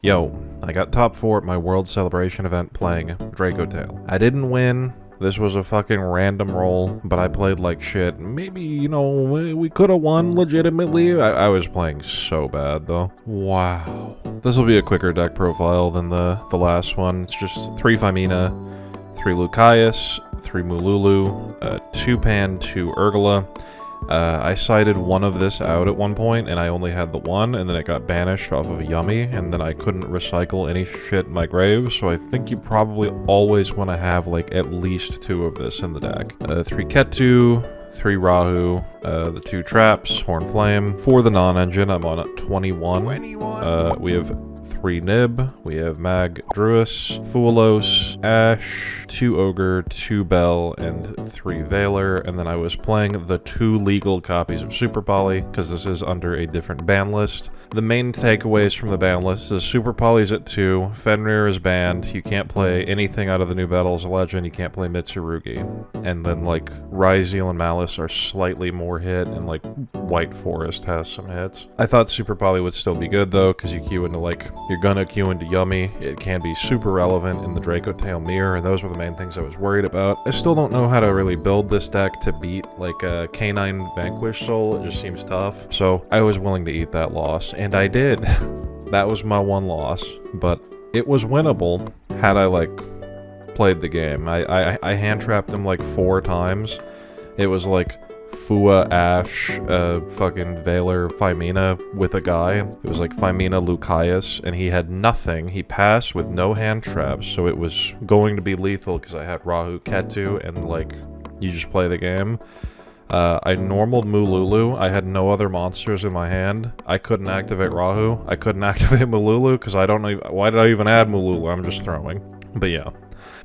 Yo, I got top 4 at my World Celebration event playing Dracotail. I didn't win. This was a fucking random roll, but I played like shit. Maybe, you know, we could have won legitimately. I was playing so bad, though. Wow. This will be a quicker deck profile than the last one. It's just 3 Femina, 3 Lucaeus, 3 Mululu, 2 Pan, 2 Urgula. I cited one of this out at one point, and I only had the one, and then it got banished off of a Yummy, and then I couldn't recycle any shit in my grave, so I think you probably always want to have, like, at least 2 of this in the deck. 3 Ketu, 3 Rahu, the 2 Traps, Horn Flame. For the non-engine, I'm on 21. We have 3 Nib, we have Mag Druis, Fuelos, Ash, 2 Ogre, 2 Bell, and 3 Veiler, and then I was playing the 2 legal copies of Super Poly, because this is under a different ban list. The main takeaways from the ban list is Super Poly's at 2, Fenrir is banned, you can't play anything out of the New Battles Legend, you can't play Mitsurugi. And then, like, Ryzeal and Malice are slightly more hit, and, like, White Forest has some hits. I thought Super Poly would still be good, though, because you queue into, like, you're gonna queue into Yummy. It can be super relevant in the Dracotail mirror, and those were the main things I was worried about. I still don't know how to really build this deck to beat, like, a Canine Vanquish Soul. It just seems tough. So I was willing to eat that loss, and I did. That was my one loss, but it was winnable had I, like, played the game. I hand-trapped him, like, 4 times. It was, like, Fua, Ash, fucking Veiler, Femina with a guy. It was like Femina, Lucaeus, and he had nothing. He passed with no hand traps, so it was going to be lethal because I had Rahu, Ketu, and, like, you just play the game. I normaled Mululu. I had no other monsters in my hand. I couldn't activate Rahu. I couldn't activate Mululu because I don't know. Why did I even add Mululu? I'm just throwing. But yeah.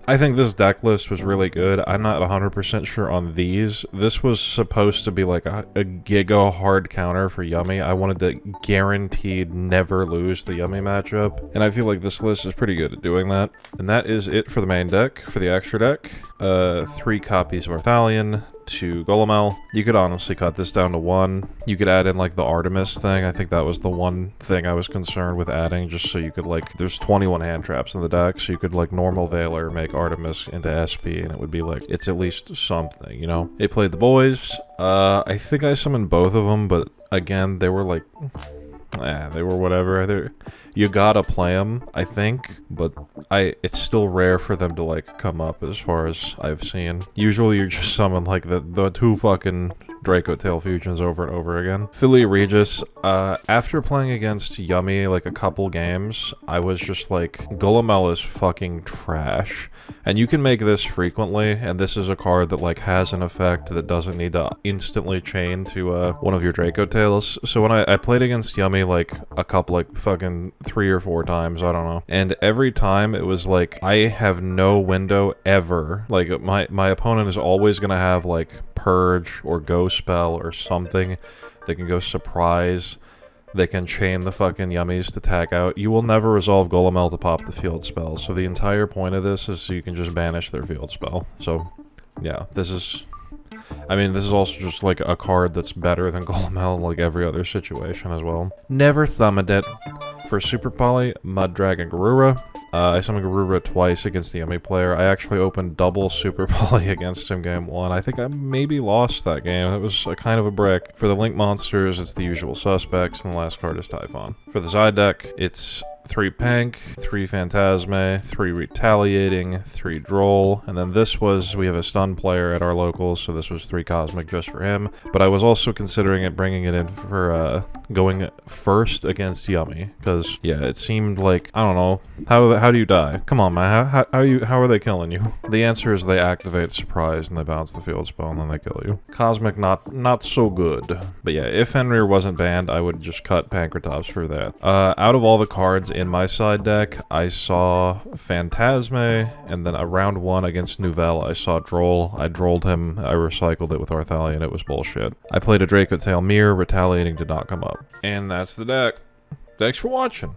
I think this deck list was really good. I'm not 100% sure on these. This was supposed to be like a giga hard counter for Yummy. I wanted to guaranteed never lose the Yummy matchup, and I feel like this list is pretty good at doing that. And that is it for the main deck. For the extra deck, 3 copies of Arthalion, 2 Golemel. You could honestly cut this down to 1. You could add in, like, the Artemis thing. I think that was the one thing I was concerned with adding, just so you could, like, there's 21 hand traps in the deck, so you could, like, normal Veiler, make Artemis into SP, and it would be, like, it's at least something, you know? It played the boys. I think I summoned both of them, but again, they were, like, they were whatever. You gotta play them, I think, but it's still rare for them to, like, come up as far as I've seen. Usually you just summon, like, the 2 fucking Dracotail fusions over and over again. Philly Regis, after playing against Yummy, like, a couple games, I was just like, Golemel is fucking trash. And you can make this frequently, and this is a card that, like, has an effect that doesn't need to instantly chain to one of your Dracotails. So when I played against Yummy, like, a couple, like, fucking 3 or 4 times, I don't know. And every time it was like, I have no window ever. Like, my opponent is always gonna have, like, Purge or Ghost Spell or something. They can go Surprise. They can chain the fucking Yummies to tag out. You will never resolve Golemel to pop the field spell. So the entire point of this is so you can just banish their field spell. So, yeah, this is... I mean, this is also just, like, a card that's better than Golemel in, like, every other situation as well. Never Thummed it. For Super Poly, Mud Dragon Garura. I summoned Garura twice against the Yummy player. I actually opened double Super Poly against him game 1. I think I maybe lost that game. It was a kind of a brick. For the Link monsters, it's the usual suspects, and the last card is Typhon. For the side deck, it's 3 Pank, 3 Phantasme, 3 Retaliating, 3 Droll, and then this was, we have a stun player at our locals, so this was 3 Cosmic just for him. But I was also considering bringing it in for going first against Yummy, because, yeah, it seemed like, I don't know, how do you die? Come on, man, how are they killing you? The answer is they activate Surprise, and they bounce the field spell, and then they kill you. Cosmic, not so good. But yeah, if Fenrir wasn't banned, I would just cut Pankratops for that. Out of all the cards in my side deck, I saw Phantasme, and then round 1 against Nouvelle, I saw Droll. I drolled him, I recycled it with Arthalion, it was bullshit. I played a Dracotail Mirror, Retaliating did not come up. And that's the deck. Thanks for watching.